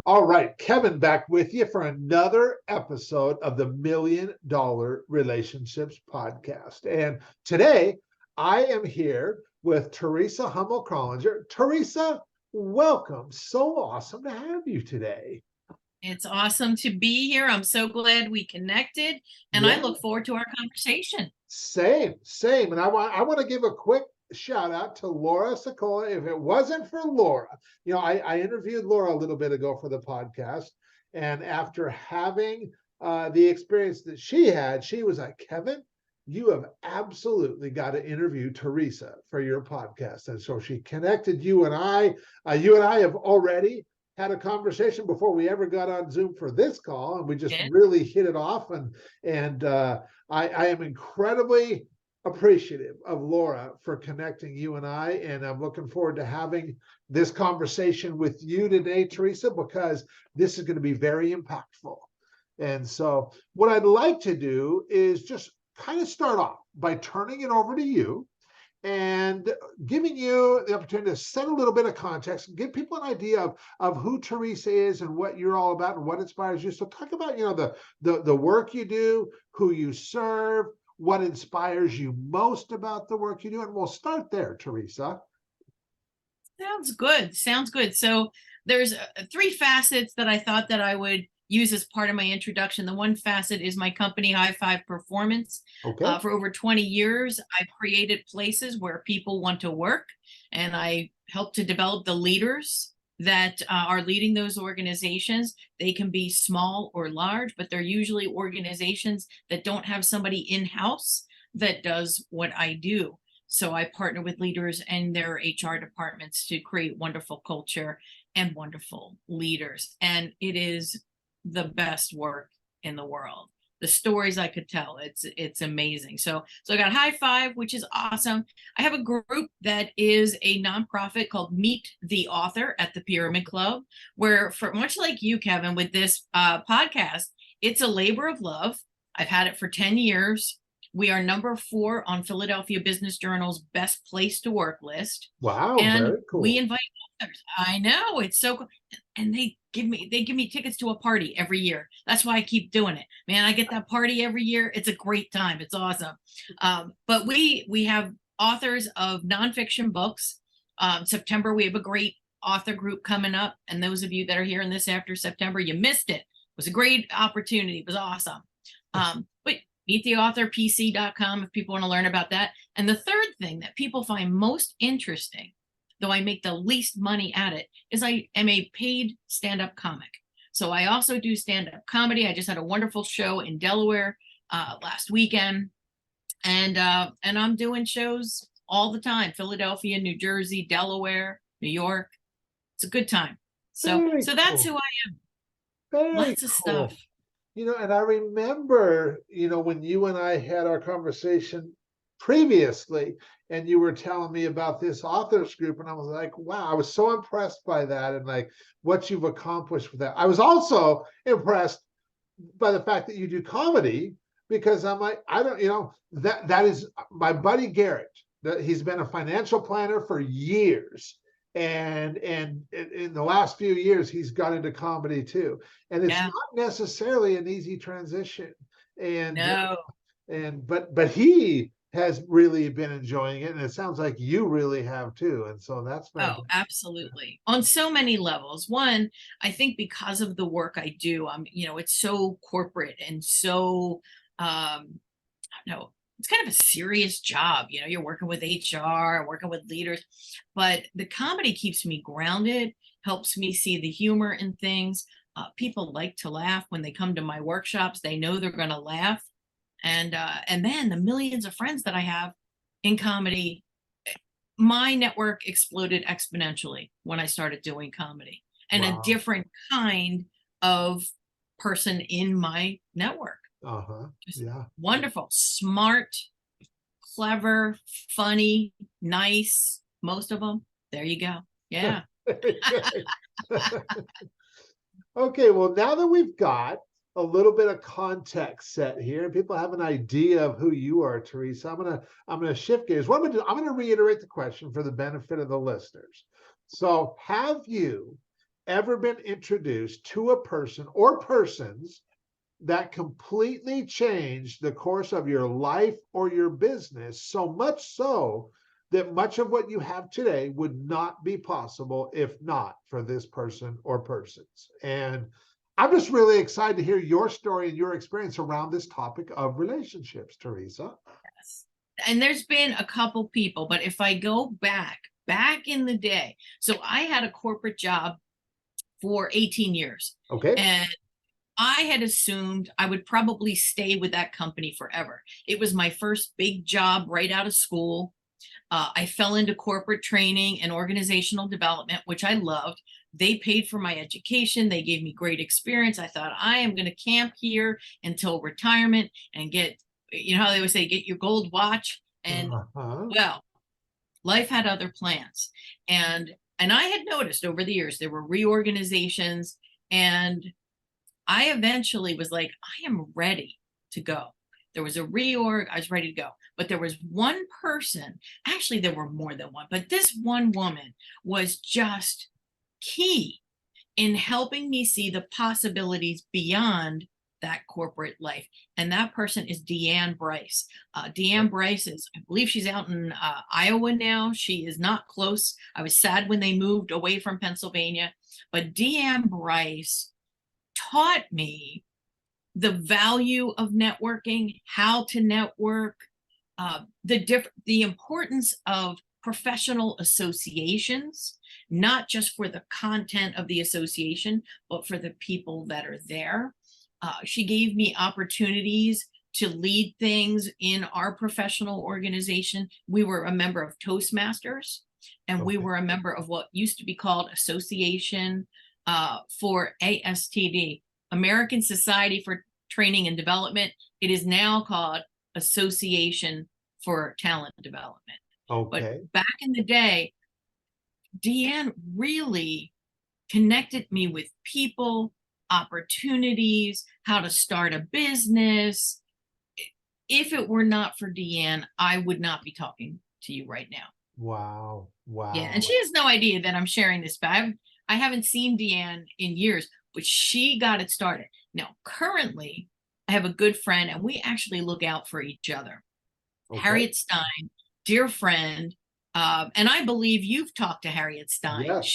All right, Kevin back with you for another episode of the Million Dollar Relationships Podcast. And today I am here with Theresa Hummel Krallinger. Theresa, welcome. So awesome to have you today. It's awesome to be here. I'm so glad we connected, and I Yeah, look forward to our conversation. same. And I want to give a quick shout out to Laura Secola. If it wasn't for Laura, I interviewed Laura a little bit ago for the podcast, and after having the experience that she had, she was like, Kevin, you have absolutely got to interview Theresa for your podcast. And so she connected you and I. You and I have already had a conversation before we ever got on Zoom for this call, and we just Yeah. really hit it off. And I am incredibly appreciative of Laura for connecting you and I, and I'm looking forward to having this conversation with you today, Theresa, because this is going to be very impactful. And so what I'd like to do is just kind of start off by turning it over to you and giving you the opportunity to set a little bit of context, give people an idea of who Theresa is and what you're all about and what inspires you. So talk about, the work you do, who you serve, what inspires you most about the work you do. And we'll start there, Theresa. Sounds good. Sounds good. So there's three facets that I thought that I would use as part of my introduction. The one facet is my company, High Five Performance. Okay. For over 20 years, I've created places where people want to work, and I help to develop the leaders that are leading those organizations. They can be small or large, but they're usually organizations that don't have somebody in-house that does what I do. So I partner with leaders and their HR departments to create wonderful culture and wonderful leaders. And it is the best work in the world. The stories I could tell, it's amazing. So I got High Five, which is awesome. I have a group that is a nonprofit called Meet the Author at the Pyramid Club, where, for much like you, Kevin, with this podcast, it's a labor of love. I've had it for 10 years. We are number 4 on Philadelphia Business Journal's best place to work list. Wow, And very cool. we invite authors. I know, it's so cool. And they give me tickets to a party every year. That's why I keep doing it. Man, I get that party every year. It's a great time. It's awesome. But we have authors of nonfiction books. September, we have a great author group coming up. And those of you that are hearing this after September, you missed it. It was a great opportunity. It was awesome. But meettheauthorpc.com if people want to learn about that. And the third thing that people find most interesting, though I make the least money at it, is I am a paid stand-up comic. So I also do stand-up comedy. I just had a wonderful show in Delaware last weekend. And I'm doing shows all the time: Philadelphia, New Jersey, Delaware, New York. It's a good time. So that's who I am. Very Lots of cool. stuff. And I remember, when you and I had our conversation previously, and you were telling me about this authors group, and I was like, wow, I was so impressed by that and like what you've accomplished with that. I was also impressed by the fact that you do comedy, because I'm like, I don't, that is my buddy Garrett. He's been a financial planner for years. And in the last few years, he's got into comedy too. And it's Yeah. not necessarily an easy transition. And No. but he has really been enjoying it, and it sounds like you really have too. And so that's Oh, fantastic. absolutely. On so many levels. One, I think because of the work I do, it's so corporate and so, I don't know, it's kind of a serious job. You're working with HR, working with leaders, but the comedy keeps me grounded, helps me see the humor in things. People like to laugh when they come to my workshops. They know they're going to laugh. And then the millions of friends that I have in comedy, my network exploded exponentially when I started doing comedy, and a Wow. different kind of person in my network. Just Yeah. wonderful, smart, clever, funny, nice, most of them. There you go. Yeah. Okay, well, now that we've got a little bit of context set here, and people have an idea of who you are, Theresa, I'm gonna shift gears. What I'm gonna reiterate the question for the benefit of the listeners. So, have you ever been introduced to a person or persons that completely changed the course of your life or your business, so much so that much of what you have today would not be possible if not for this person or persons. And I'm just really excited to hear your story and your experience around this topic of relationships, Theresa. Yes. And there's been a couple people, but if I go back in the day, so I had a corporate job for 18 years. Okay. And I had assumed I would probably stay with that company forever. It was my first big job right out of school. I fell into corporate training and organizational development, which I loved. They paid for my education. They gave me great experience. I thought I am going to camp here until retirement and get, you know how they would say, get your gold watch. And Uh-huh. well, life had other plans. And I had noticed over the years there were reorganizations, and I eventually was like, I am ready to go. There was a reorg, I was ready to go. But there was one person, actually, there were more than one, but this one woman was just key in helping me see the possibilities beyond that corporate life. And that person is Deanne Bryce. Deanne Bryce is, I believe she's out in Iowa now. She is not close. I was sad when they moved away from Pennsylvania. But Deanne Bryce taught me the value of networking, how to network, the importance of professional associations, not just for the content of the association, but for the people that are there. She gave me opportunities to lead things in our professional organization. We were a member of Toastmasters, and we were a member of what used to be called Association for ASTD, American Society for Training and Development. It is now called Association for Talent Development. Okay. But back in the day, Deanne really connected me with people, opportunities, how to start a business. If it were not for Deanne, I would not be talking to you right now. Wow. Wow. Yeah, and she has no idea that I'm sharing this, but I haven't seen Deanne in years, but she got it started. Now, currently, I have a good friend, and we actually look out for each other. Okay. Harriet Stein, dear friend, and I believe you've talked to Harriet Stein. Yes.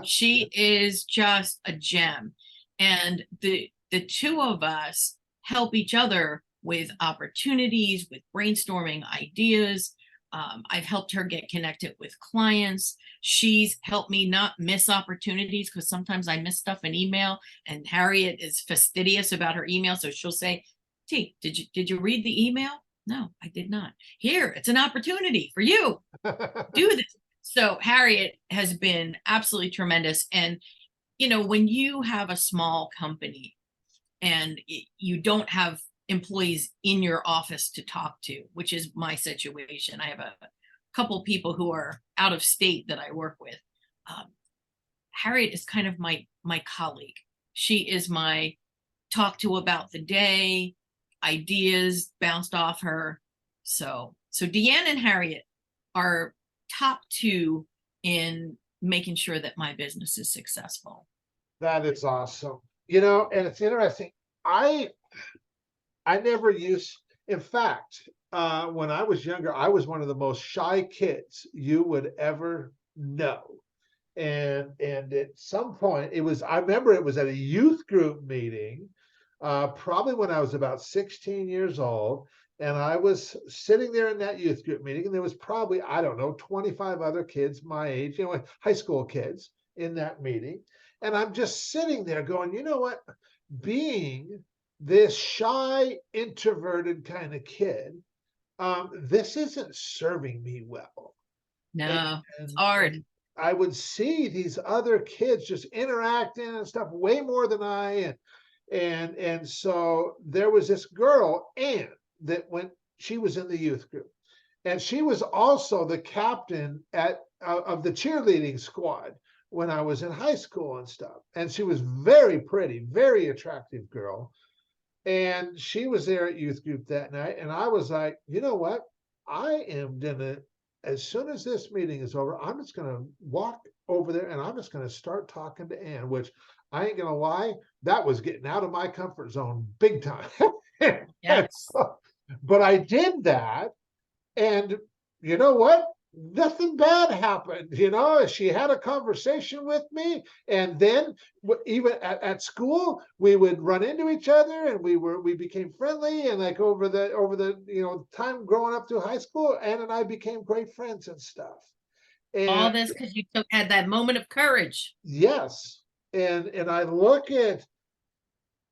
She is just a gem, and the two of us help each other with opportunities, with brainstorming ideas. I've helped her get connected with clients. She's helped me not miss opportunities, because sometimes I miss stuff in email, and Harriet is fastidious about her email. So she'll say, T, did you read the email? No, I did not. Here, it's an opportunity for you. Do this. So Harriet has been absolutely tremendous. And, you know, when you have a small company and you don't have employees in your office to talk to, which is my situation. I have a couple people who are out of state that I work with. Harriet is kind of my colleague. She is my talk to about the day, ideas bounced off her. So Deanne and Harriet are top two in making sure that my business is successful. That is awesome. You know, and it's interesting. I never used, in fact, when I was younger, I was one of the most shy kids you would ever know. And at some point, I remember it was at a youth group meeting, probably when I was about 16 years old. And I was sitting there in that youth group meeting, and there was probably, I don't know, 25 other kids my age, you know, high school kids in that meeting. And I'm just sitting there going, you know what? Being this shy, introverted kind of kid, this isn't serving me well. No, it's And hard. I would see these other kids just interacting and stuff way more than I, and so there was this girl, Anne, that she was in the youth group, and she was also the captain of the cheerleading squad when I was in high school and stuff. And she was very pretty, very attractive girl. And she was there at youth group that night. And I was like, you know what? I am gonna, as soon as this meeting is over, I'm just gonna walk over there and I'm just going to start talking to Ann, which I ain't going to lie, that was getting out of my comfort zone big time. Yes. But I did that. And you know what? Nothing bad happened. She had a conversation with me, and then even at school, we would run into each other, and we became friendly. And like over the time growing up through high school, Ann and I became great friends and stuff. All And this because you had that moment of courage. yes, and I look at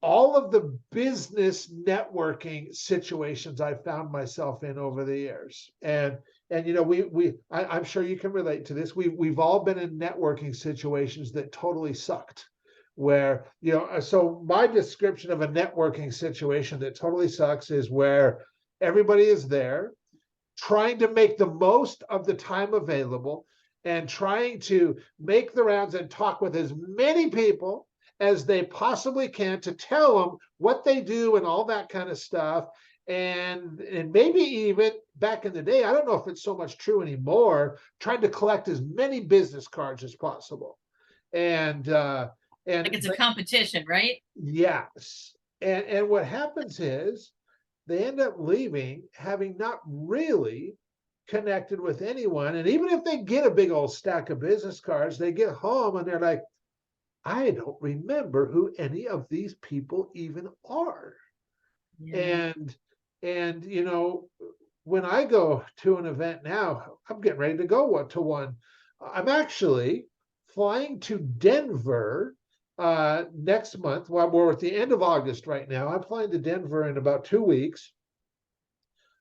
all of the business networking situations I found myself in over the years. And I'm sure you can relate to this. We've all been in networking situations that totally sucked. Where, so my description of a networking situation that totally sucks is where everybody is there trying to make the most of the time available and trying to make the rounds and talk with as many people as they possibly can to tell them what they do and all that kind of stuff. And maybe even back in the day, I don't know if it's so much true anymore, trying to collect as many business cards as possible. And Like it's a competition, right? yes. And what happens is they end up leaving having not really connected with anyone. And even if they get a big old stack of business cards, they get home and they're like, I don't remember who any of these people even are. Yeah. And when I go to an event now, I'm getting ready to go to one. I'm actually flying to Denver next month. Well, we're at the end of August right now. I'm flying to Denver in about 2 weeks.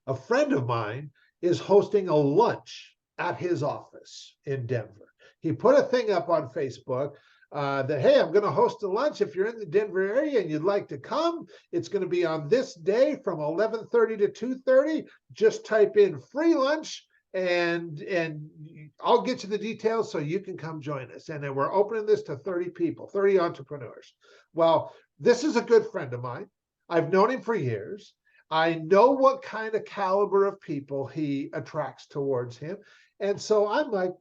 A friend of mine is hosting a lunch at his office in Denver. He put a thing up on Facebook that, hey, I'm going to host a lunch. If you're in the Denver area and you'd like to come, it's going to be on this day from 11:30 to 2:30. Just type in free lunch and I'll get you the details so you can come join us. And then we're opening this to 30 people, 30 entrepreneurs. Well, this is a good friend of mine. I've known him for years. I know what kind of caliber of people he attracts towards him. And so I'm like,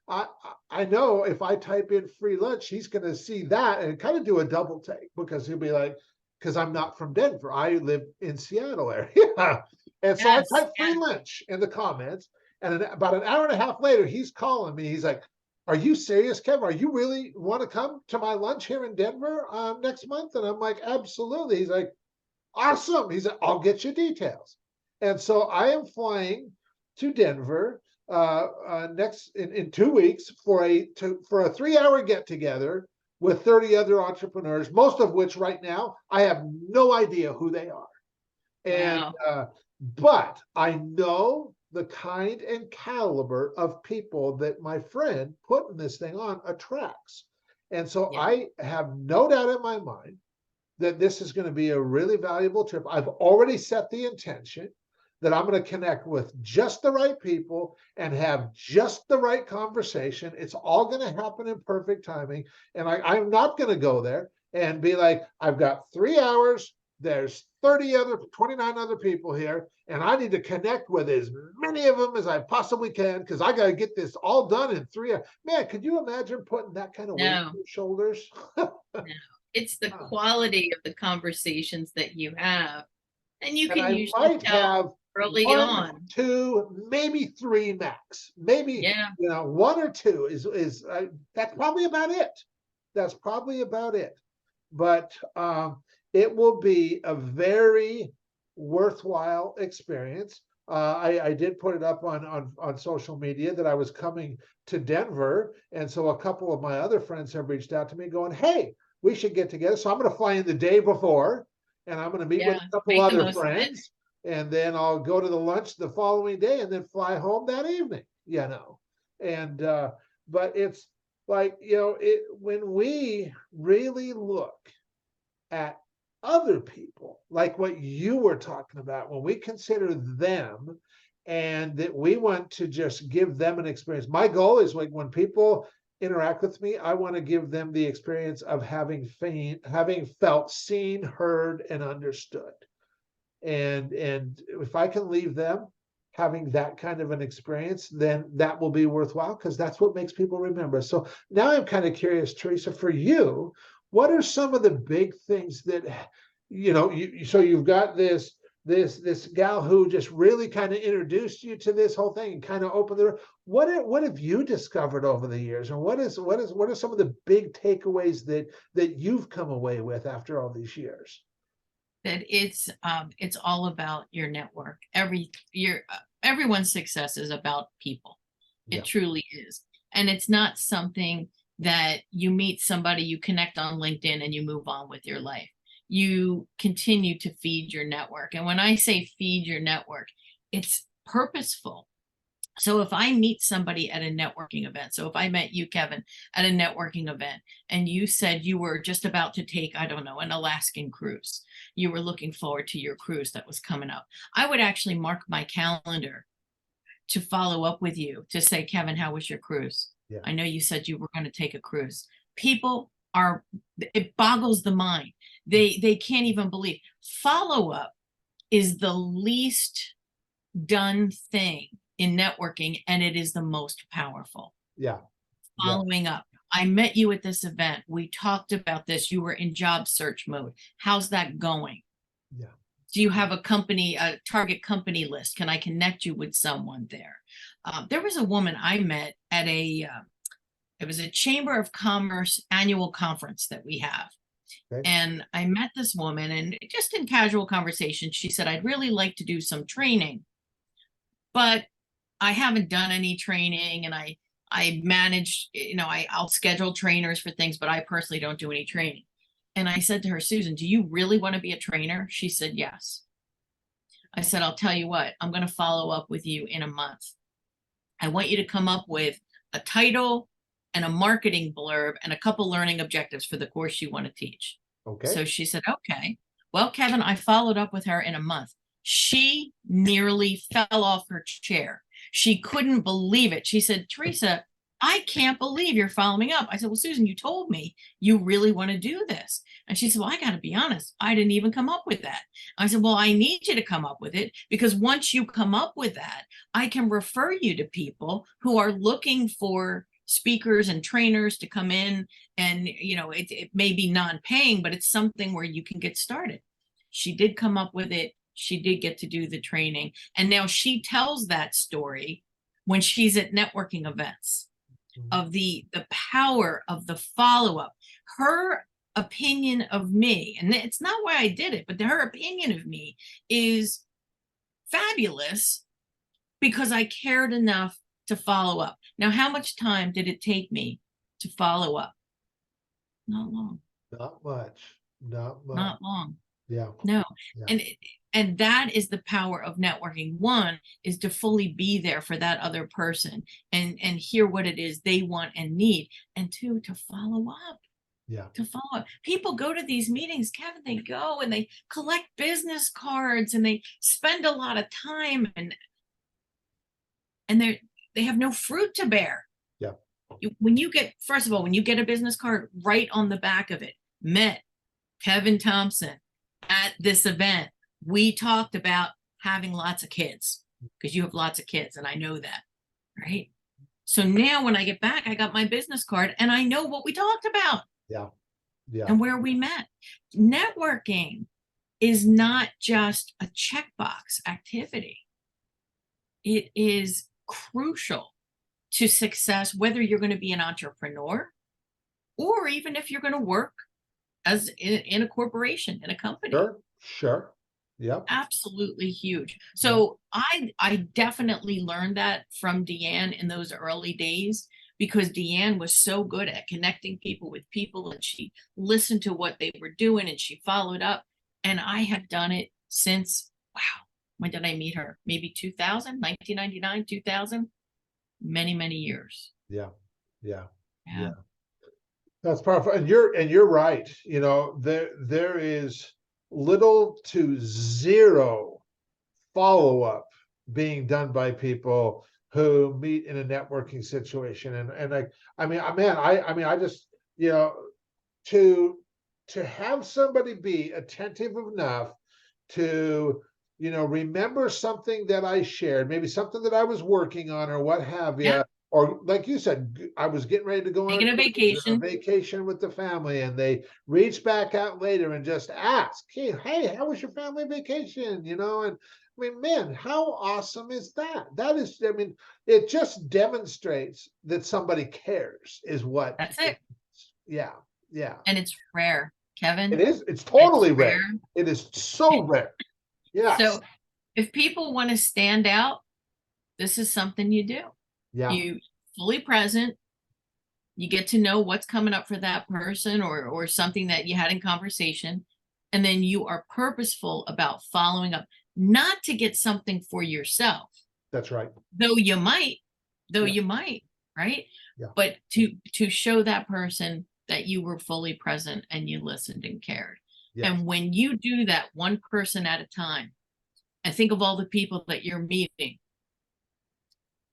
I know if I type in free lunch, he's going to see that and kind of do a double take because he'll be like, because I'm not from Denver. I live in Seattle area. And so I Yes. type free Yes. lunch in the comments. And about an hour and a half later, he's calling me. He's like, are you serious, Kev? Are you really want to come to my lunch here in Denver next month? And I'm like, absolutely. He's like, awesome. He said, I'll get you details. And so I am flying to Denver next in 2 weeks for a 3-hour get together with 30 other entrepreneurs, most of which right now I have no idea who they are. And Wow. but I know the kind and caliber of people that my friend putting this thing on attracts. And so Yeah. I have no doubt in my mind that this is going to be a really valuable trip. I've already set the intention that I'm going to connect with just the right people and have just the right conversation. It's all going to happen in perfect timing. And I'm not going to go there and be like, I've got 3 hours. There's 29 other people here, and I need to connect with as many of them as I possibly can because I got to get this all done in 3 hours. Man, could you imagine putting that kind of weight on No. your shoulders? No. It's the quality of the conversations that you have. And you And can I usually might tell have early 1, on. 2, maybe 3 max. Maybe Yeah. 1 or 2 is that's probably about it. That's probably about it. But it will be a very worthwhile experience. I did put it up on social media that I was coming to Denver, and so a couple of my other friends have reached out to me, going, "Hey, we should get together." So I'm going to fly in the day before, and I'm going to meet with Yeah. a couple Make the other most of it. friends, and then I'll go to the lunch the following day, and then fly home that evening. And but it's like when we really look at other people, like what you were talking about, when we consider them and that we want to just give them an experience. My goal is like when people interact with me, I want to give them the experience of having felt seen, heard, and understood. And if I can leave them having that kind of an experience, then that will be worthwhile, because that's what makes people remember. So now I'm kind of curious, Theresa, for you, what are some of the big things that, so you've got this gal who just really kind of introduced you to this whole thing and kind of opened the door. What have you discovered over the years, and what are some of the big takeaways that you've come away with after all these years? That it's all about your network. Everyone's success is about people. It Yeah. truly is. And it's not something that you meet somebody, you connect on LinkedIn, and you move on with your life. You continue to feed your network. And when I say feed your network, it's purposeful. So if I meet somebody at a networking event, so if I met you, Kevin, at a networking event, and you said you were just about to take, I don't know, an Alaskan cruise, you were looking forward to your cruise that was coming up, I would actually mark my calendar to follow up with you to say, Kevin, how was your cruise? Yeah. I know you said you were going to take a cruise. People it boggles the mind. They can't even believe. Follow up is the least done thing in networking, and it is the most powerful. Yeah. Following up. I met you at this event. We talked about this. You were in job search mode. How's that going? Yeah. Do you have a target company list? Can I connect you with someone there? There was a woman I met at it was a Chamber of Commerce annual conference that we have. Okay. And I met this woman, and just in casual conversation, she said, I'd really like to do some training, but I haven't done any training, and I manage, I'll schedule trainers for things, but I personally don't do any training. And I said to her, Susan, do you really want to be a trainer? She said, yes. I said, I'll tell you what, I'm going to follow up with you in a month. I want you to come up with a title and a marketing blurb and a couple learning objectives for the course you want to teach. Okay. So she said, okay. Well, Kevin, I followed up with her in a month. She nearly fell off her chair. She couldn't believe it. She said, Theresa, I can't believe you're following up. I said, well, Susan, you told me you really want to do this. And she said, well, I got to be honest, I didn't even come up with that. I said, well, I need you to come up with it, because once you come up with that, I can refer you to people who are looking for speakers and trainers to come in. And, it may be non-paying, but it's something where you can get started. She did come up with it. She did get to do the training. And now she tells that story when she's at networking events of the power of the follow-up. Her opinion of me, and it's not why I did it, but her opinion of me is fabulous because I cared enough to follow up. Now, how much time did it take me to follow up? Not long. Not much. Not much. Not long. Yeah. No. Yeah. And that is the power of networking. One is to fully be there for that other person and hear what it is they want and need. And two, to follow up. Yeah. To follow up. People go to these meetings, Kevin, they go and they collect business cards and they spend a lot of time and they have no fruit to bear. Yeah. First of all, when you get a business card, right on the back of it, met Kevin Thompson at this event. We talked about having lots of kids, because you have lots of kids, and I know that, right? So now when I get back, I got my business card and I know what we talked about. Yeah. Yeah. And where we met. Networking is not just a checkbox activity. It is crucial to success, whether you're going to be an entrepreneur or even if you're going to work as in a corporation, in a company. Sure. Yep. Absolutely huge. So I definitely learned that from Deanne in those early days, because Deanne was so good at connecting people with people, and she listened to what they were doing and she followed up. And I have done it since, wow, when did I meet her? Maybe 2000, 1999, 2000, many, many years. Yeah. Yeah. That's powerful. And you're right. There is little to zero follow-up being done by people who meet in a networking situation. And I just, to have somebody be attentive enough to remember something that I shared, maybe something that I was working on or what have Yeah, you. Or like you said, I was getting ready to go on taking a a vacation. vacation with the family, and they reach back out later and just ask, hey, how was your family vacation? And I mean, man, how awesome is that? That is, I mean, it just demonstrates that somebody cares, is what. That's it. Yeah, yeah. And it's rare, It Kevin. is. It's It's totally rare. rare. It is so rare. Yes. So if people want to stand out, this is something you do. Yeah. You fully present, you get to know what's coming up for that person or something that you had in conversation, and then you are purposeful about following up, not to get something for yourself, That's right. though you might, Yeah. right? Yeah. But to show that person that you were fully present and you listened and cared. Yes. And when you do that one person at a time, and think of all the people that you're meeting,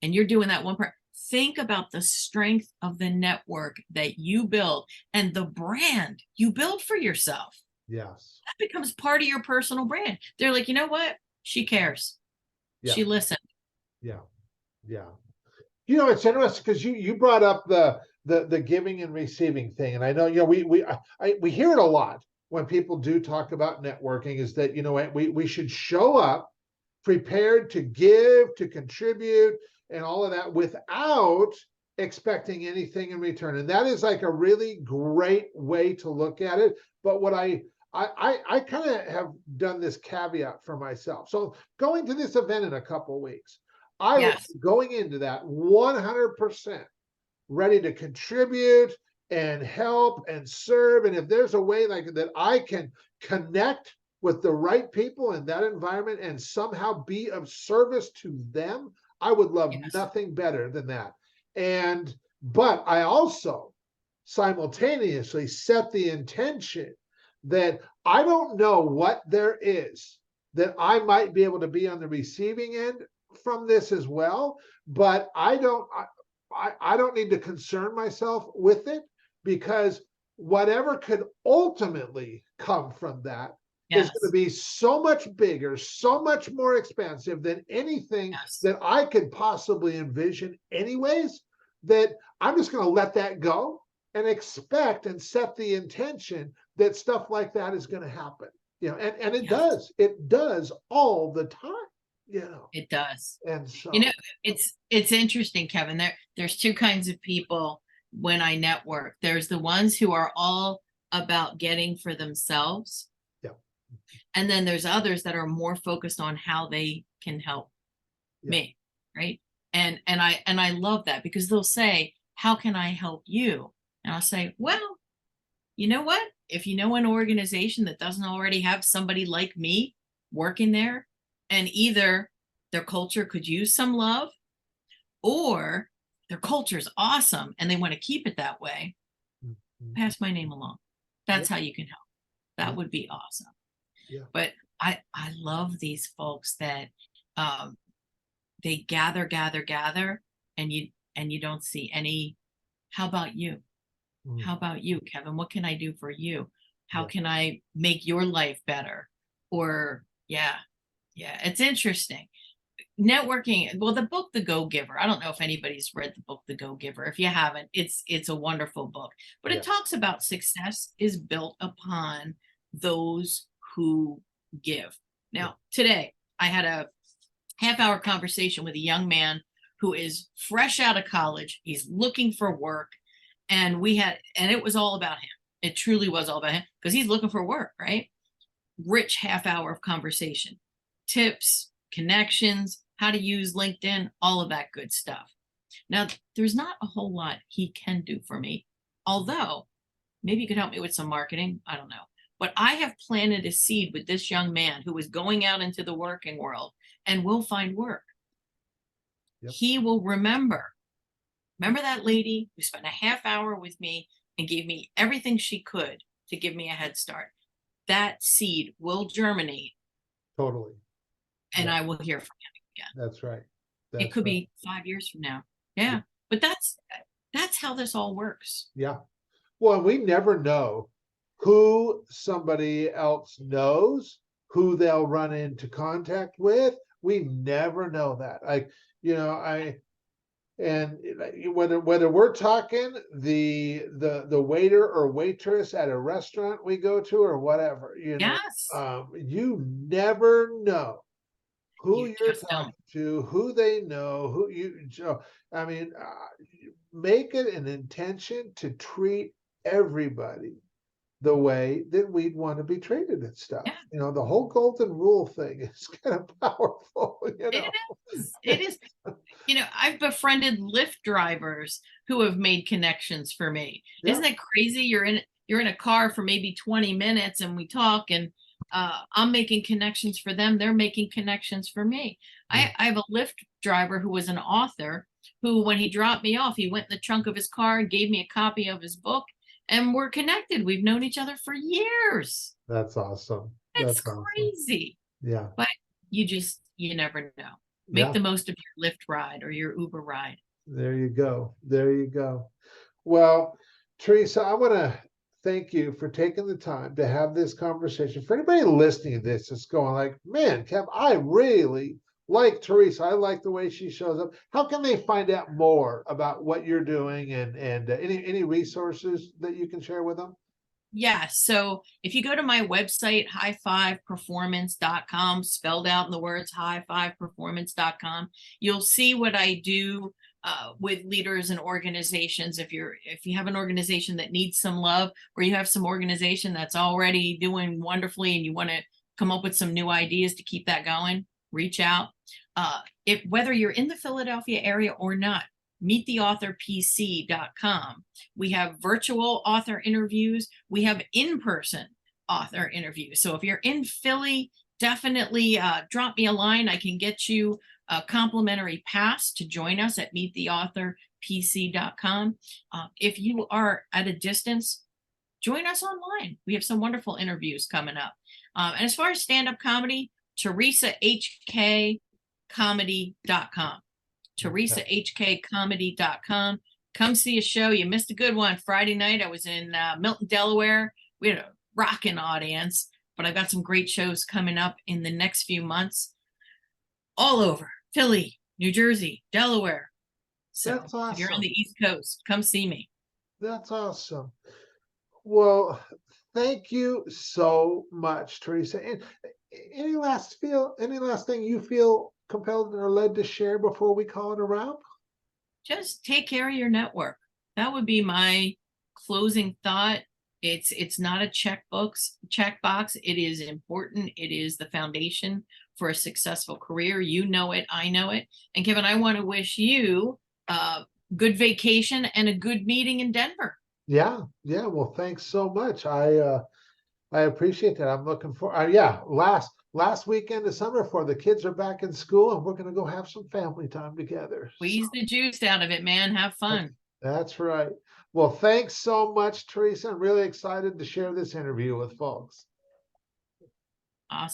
and you're doing that one part, think about the strength of the network that you build and the brand you build for yourself. Yes. That becomes part of your personal brand. They're like, you know what? She cares. Yeah. She listened. Yeah. Yeah. It's interesting because you brought up the giving and receiving thing, and I know we hear it a lot when people do talk about networking, is that we should show up prepared to give, to contribute, and all of that without expecting anything in return. And that is like a really great way to look at it. But what I kind of have done this caveat for myself. So going to this event in a couple of weeks, I was Yes. going into that 100% ready to contribute and help and serve. And if there's a way like that I can connect with the right people in that environment and somehow be of service to them, I would love Yes. nothing better than that. But I also simultaneously set the intention that I don't know what there is that I might be able to be on the receiving end from this as well, but I don't need to concern myself with it, because whatever could ultimately come from that is going to Yes. be so much bigger, so much more expensive than anything Yes. that I could possibly envision anyways, that I'm just going to let that go and expect and set the intention that stuff like that is going to happen. And it Yes. does all the time, It does. and You so know, it's interesting, Kevin. There's two kinds of people when I network. There's the ones who are all about getting for themselves. Yeah. And then there's others that are more focused on how they can help Yeah. me, right? And I love that, because they'll say, how can I help you? And I'll say, well, you know what? If you know an organization that doesn't already have somebody like me working there, and either their culture could use some love, or their culture is awesome and they want to keep it that way, Mhm. pass my name along. Yeah. That's how you can help. That Yeah. would be awesome. Yeah. But I love these folks that um, they gather, and you don't see any. How about you? Mm. How about you, Kevin? What can I do for you? How Yeah. can I make your life better? Or yeah, it's interesting. Networking, well, the book The Go Giver, I don't know if anybody's read the book The Go Giver. If you haven't, it's a wonderful book, but Yeah. it talks about success is built upon those who give. Now, today I had a half-hour conversation with a young man who is fresh out of college. He's looking for work, and it was all about him. It truly was all about him, because he's looking for work, right? Rich half-hour of conversation, tips, connections, how to use LinkedIn, all of that good stuff. Now, there's not a whole lot he can do for me, although maybe you could help me with some marketing. I don't know. But I have planted a seed with this young man who is going out into the working world and will find work. Yep. He will remember that lady who spent a half hour with me and gave me everything she could to give me a head start. That seed will germinate. Totally. And Yeah. I will hear from him again. That's right. It could right. be 5 years from now. Yeah. But that's how this all works. Yeah. Well, we never know who somebody else knows, who they'll run into contact with. We never know that. And whether we're talking the waiter or waitress at a restaurant we go to or whatever, Yes, you never know who you you're just talking don't. to, who they know, make it an intention to treat everybody the way that we'd want to be treated and stuff. Yeah. The whole golden rule thing is kind of powerful, It is. It is. I've befriended Lyft drivers who have made connections for me. Yeah. Isn't that crazy? You're in a car for maybe 20 minutes and we talk, and I'm making connections for them. They're making connections for me. Yeah. I have a Lyft driver who was an author who, when he dropped me off, he went in the trunk of his car and gave me a copy of his book, and we're connected. We've known each other for years. That's awesome. It's That's awesome. crazy. Yeah. But you never know. Make Yeah. the most of your Lyft ride or your Uber ride. There you go. There you go. Well, Theresa, I want to thank you for taking the time to have this conversation. For anybody listening to this, it's going like, man, Kev, I really like Theresa. I like the way she shows up. How can they find out more about what you're doing and any resources that you can share with them? Yeah, so if you go to my website, high5performance.com, spelled out in the words high5performance.com, you'll see what I do with leaders and organizations. If you have an organization that needs some love, or you have some organization that's already doing wonderfully and you want to come up with some new ideas to keep that going, reach out. Whether you're in the Philadelphia area or not, meettheauthorpc.com. We have virtual author interviews. We have in-person author interviews. So if you're in Philly, definitely drop me a line. I can get you a complimentary pass to join us at meettheauthorpc.com. If you are at a distance, join us online. We have some wonderful interviews coming up. And as far as stand-up comedy, TheresaHKComedy.com. TheresaHKComedy.com. Come see a show. You missed a good one. Friday night, I was in Milton, Delaware. We had a rocking audience, but I've got some great shows coming up in the next few months all over Philly, New Jersey, Delaware. So That's awesome. if you're on the East Coast, come see me. That's awesome. Well, thank you so much, Theresa. And any last thing you feel compelled or led to share before we call it a wrap? Just take care of your network. That would be my closing thought. It's not a checkbox. It is important. It is the foundation for a successful career. You know it. I know it. And Kevin, I want to wish you a good vacation and a good meeting in Denver. Yeah. Well, thanks so much. I appreciate that. I'm looking for. Last weekend of summer for the kids are back in school, and we're going to go have some family time together. Squeeze the juice out of it, man. Have fun. That's right. Well, thanks so much, Theresa. I'm really excited to share this interview with folks.